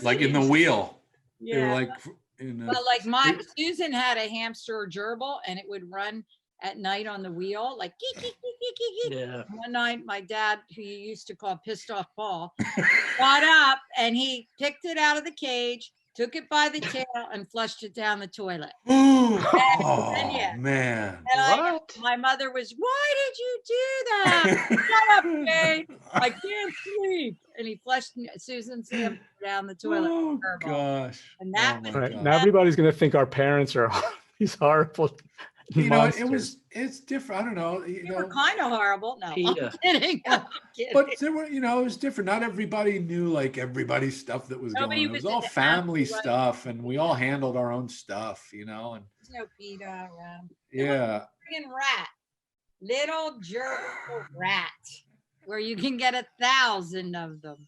Like in the wheel. They were Yeah. like in a, Well, like Susan had a hamster or gerbil, and it would run at night on the wheel, like geek, geek, geek, geek, geek, geek. Yeah. One night, my dad, who you used to call Pissed Off Paul, got up and he picked it out of the cage, took it by the tail, and flushed it down the toilet. oh man. And my mother was, "Why did you do that? Shut up, Jane. I can't sleep." And he flushed Susan's hamster down the toilet. Oh Terrible. gosh. And that Oh, was my Right. God. Now everybody's going to think our parents are these horrible You know, monsters. it's different. I don't know. they were kind of horrible. No, PETA. I'm kidding. I'm kidding. But there were, you know, it was different. Not everybody knew like everybody's stuff that was Nobody going on. It was was all into family everybody. stuff, and we all handled our own stuff, you know. And There's no PETA around. yeah, Friggin' rat, little gerbil rat, where you can get 1,000 of them.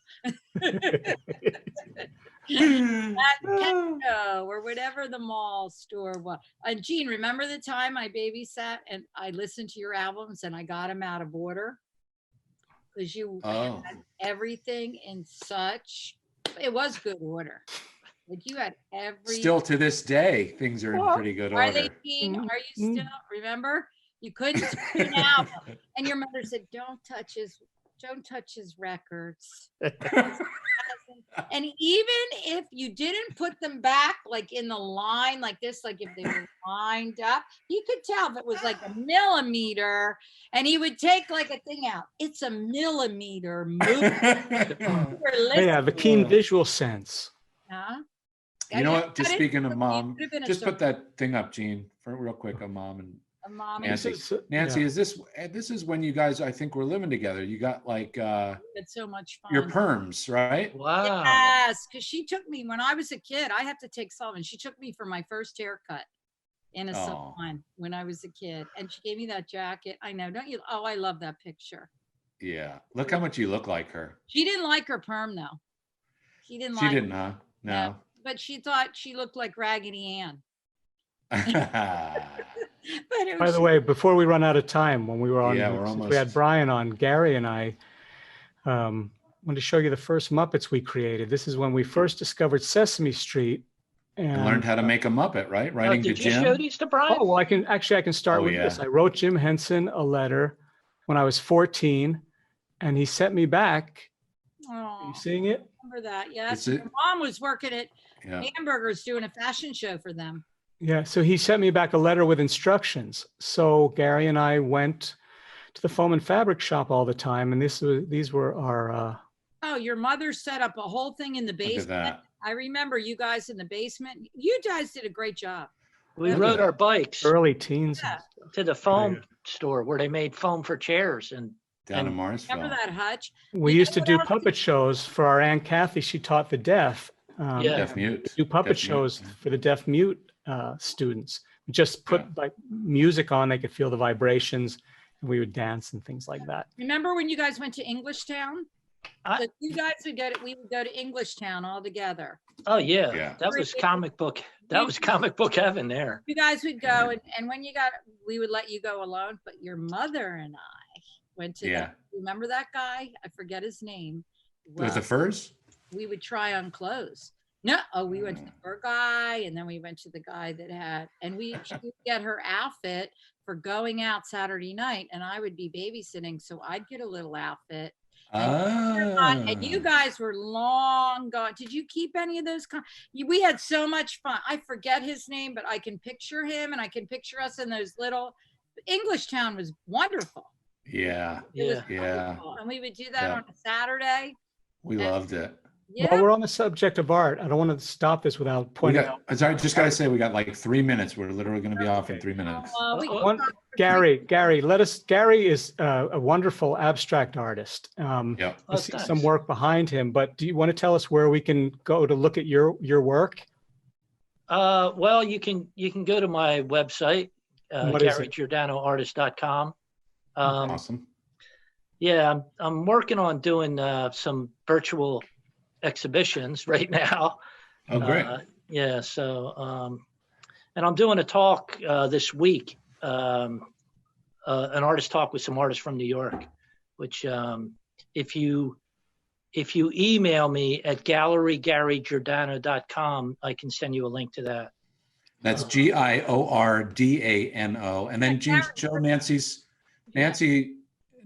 At Petco or whatever the mall store was. And Gene, remember the time I babysat and I listened to your albums and I got them out of order? Because you Oh. had everything in such, it was good order. Like you had every. still to this day, things are in pretty good Are order. they, Gene? Are you still, remember? You couldn't see an album. And your mother said, don't touch his records. And even if you didn't put them back like in the line like this, like if they were lined up, you could tell if it was like a millimeter, and he would take like a thing out. It's a millimeter move. Yeah, the keen visual sense. Huh? You know what? Just speaking of mom, could have been a just star- put that thing up, Gene, for real quick on mom and A mom. Nancy. So- Nancy, yeah. is this is when you guys, I think, were living together. You got like We had so much fun. your perms, right? Wow. Yes, because she took me when I was a kid. I have to take Sullivan. She took me for my first haircut in a Oh. salon when I was a kid, and she gave me that jacket. I know, don't you? Oh, I love that picture. Yeah. Look how much you look like her. She didn't like her perm though. She didn't She like. didn't, huh? No. But she thought she looked like Raggedy Ann. But it By was the way, before we run out of time, when we were on, Yeah, we're since we had almost- Brian on, Gary and I wanted to show you the first Muppets we created. This is when we first discovered Sesame Street. And learned how to make a Muppet, right? Writing to Did you Jim. show these to Brian? Oh, well, I can start Oh, with yeah. this. I wrote Jim Henson a letter when I was 14, and he sent me back. Are oh, you seeing it? remember that? Yes. Is it- Your mom was working at Yeah. Hamburgers doing a fashion show for them. Yeah, so he sent me back a letter with instructions. So Gary and I went to the foam and fabric shop all the time, and these were our Oh, your mother set up a whole thing in the Look at basement. that. I remember you guys in the basement. You guys did a great job. We Look rode at our bikes early teens. Yeah. to the foam store where they made foam for chairs, and Down in And- Marsville. Remember that, Hutch? We You used know to what do else puppet shows for our Aunt Kathy. She taught the deaf. Yeah. Deaf mute. Do puppet Deaf mute, shows yeah. for the deaf mute students. We just put Yeah. like music on; they could feel the vibrations, and we would dance and things like that. Remember when you guys went to Englishtown? I- So you guys would go to, we would go to Englishtown all together. oh yeah, Yeah. that was comic book. That was comic book heaven there. You guys would go, and when you got, we would let you go alone. But your mother and I went to. Yeah. Remember that guy? I forget his name. With the furs? We would try on clothes. No, oh, we went to the fur guy, and then we went to the guy that had, and she would get her outfit for going out Saturday night, and I would be babysitting, so I'd get a little outfit. And you guys were long gone. Did you keep any of those? We had so much fun. I forget his name, but I can picture him, and I can picture us in those little. Englishtown was wonderful. Yeah. It was Yeah. Yeah. wonderful. And we would do that Yeah. on a Saturday. We loved it. Yeah. While we're on the subject of art, I don't want to stop this without pointing out. Sorry, just gotta say we got like 3 minutes. We're literally going to be off in 3 minutes. Gary, Gary is a wonderful abstract artist. Yeah. I see some work behind him, but do you want to tell us where we can go to look at your work? Well, you can go to my website, GaryGiordanoArtist.com. Awesome. Yeah, I'm working on doing some virtual exhibitions right now. Oh, great. Yeah, so and I'm doing a talk this week, an artist talk with some artists from New York, which if you email me at gallerygarygiordano.com, I can send you a link to that. That's Giordano. And then Gene, show Nancy,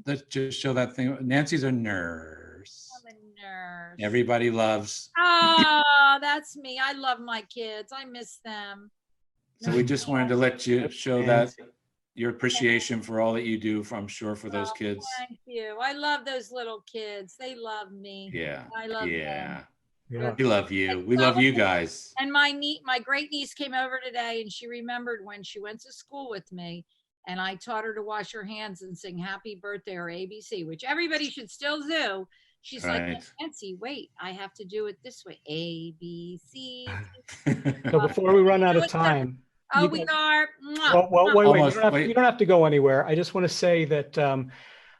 let's just show that thing. Nancy's a nurse. I'm a nurse. Everybody loves. Oh, that's me. I love my kids. I miss them. So we just wanted to let you show that your appreciation for all that you do, I'm sure, for those kids. Thank you. I love those little kids. They love me. Yeah. I love them. Yeah. We love you. We love you guys. And my great niece came over today, and she remembered when she went to school with me, and I taught her to wash her hands and sing happy birthday or ABC, which everybody should still do. She's like, Nancy, wait, I have to do it this way. A, B, C. So before we run out of time. Oh, we are. Well, wait. You don't have to go anywhere. I just want to say that I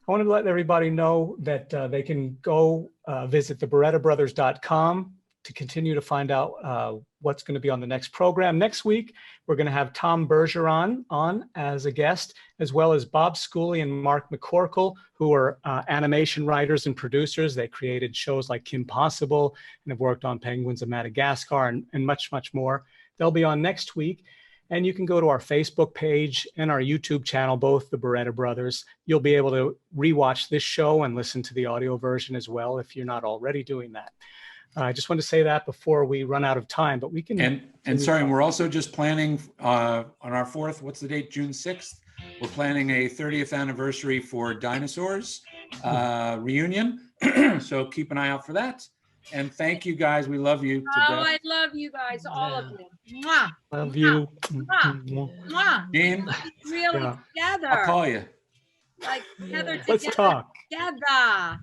want to let everybody know that they can go visit thebarrettabrothers.com to continue to find out what's going to be on the next program. Next week, we're going to have Tom Bergeron on as a guest, as well as Bob Schooley and Mark McCorkle, who are animation writers and producers. They created shows like Kim Possible and have worked on Penguins of Madagascar and much, much more. They'll be on next week. And you can go to our Facebook page and our YouTube channel, both the Barretta Brothers. You'll be able to rewatch this show and listen to the audio version as well if you're not already doing that. I just want to say that before we run out of time, but we can. And sorry, we're also just planning on our 4th, what's the date, June 6th? We're planning a 30th anniversary for Dinosaurs reunion. So keep an eye out for that. And thank you guys. We love you. I love you guys, all of you. Mwah. Love you. Mwah. Mwah. Dean, really together. I'll call you. Like together. Let's talk. Together.